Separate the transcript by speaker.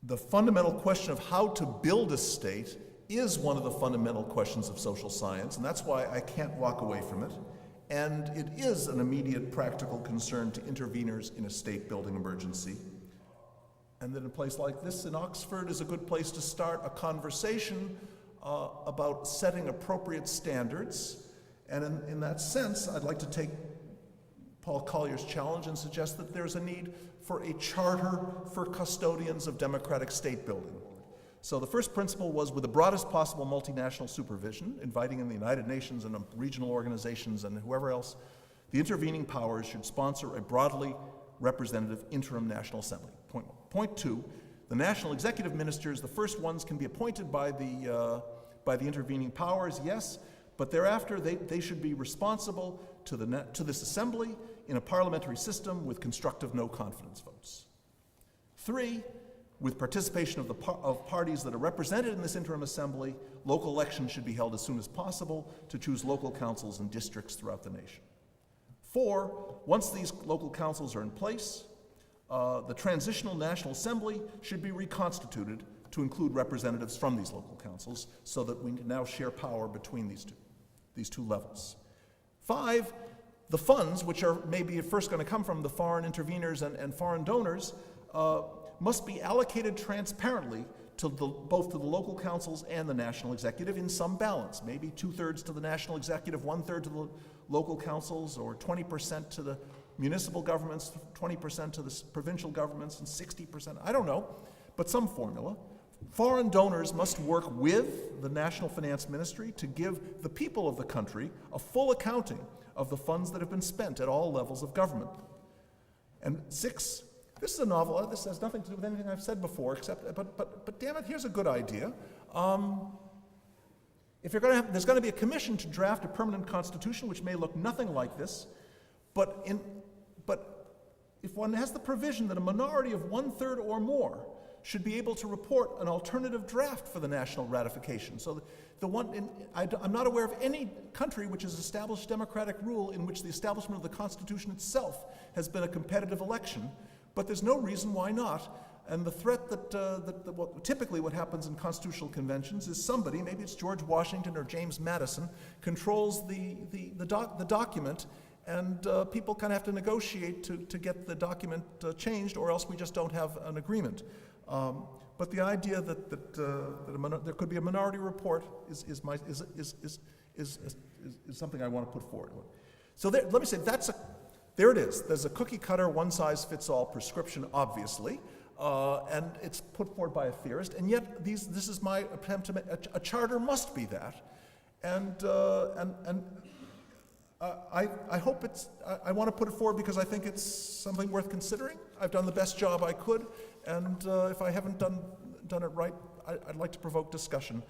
Speaker 1: the fundamental question of how to build a state is one of the fundamental questions of social science, and that's why I can't walk away from it. And it is an immediate practical concern to interveners in a state-building emergency. And that a place like this in Oxford is a good place to start a conversation about setting appropriate standards. And in that sense, I'd like to take Paul Collier's challenge and suggest that there's a need for a charter for custodians of democratic state building. So the first principle was with the broadest possible multinational supervision, inviting in the United Nations and regional organizations and whoever else, the intervening powers should sponsor a broadly representative interim National Assembly. Point one. Point two, the national executive ministers, the first ones can be appointed by the intervening powers, yes, but thereafter they should be responsible to this assembly in a parliamentary system with constructive no confidence votes. Three, with participation of parties that are represented in this interim assembly, local elections should be held as soon as possible to choose local councils and districts throughout the nation. Four, once these local councils are in place, the transitional National Assembly should be reconstituted to include representatives from these local councils so that we can now share power between these two levels. Five, the funds, which are maybe first going to come from the foreign interveners and foreign donors, must be allocated transparently to both to the local councils and the national executive in some balance, maybe 2/3 to the national executive, 1/3 to the local councils, or 20% to the municipal governments, 20% to the provincial governments, and 60%, I don't know, but some formula. Foreign donors must work with the National Finance Ministry to give the people of the country a full accounting of the funds that have been spent at all levels of government. And six, this is a novel, this has nothing to do with anything I've said before, except, but damn it, here's a good idea. If you're going to have, there's going to be a commission to draft a permanent constitution, which may look nothing like this, but if one has the provision that a minority of 1/3 or more should be able to report an alternative draft for the national ratification. So I'm not aware of any country which has established democratic rule in which the establishment of the Constitution itself has been a competitive election, but there's no reason why not. And the threat typically what happens in constitutional conventions is somebody, maybe it's George Washington or James Madison, controls the document, and people kind of have to negotiate to get the document changed, or else we just don't have an agreement. But the idea that there could be a minority report is something I want to put forward. So let me say there it is. There's a cookie cutter, one size fits all prescription, obviously, and it's put forward by a theorist. And yet this is my attempt to make a charter must be that, and I hope I want to put it forward because I think it's something worth considering. I've done the best job I could, and if I haven't done it right, I'd like to provoke discussion.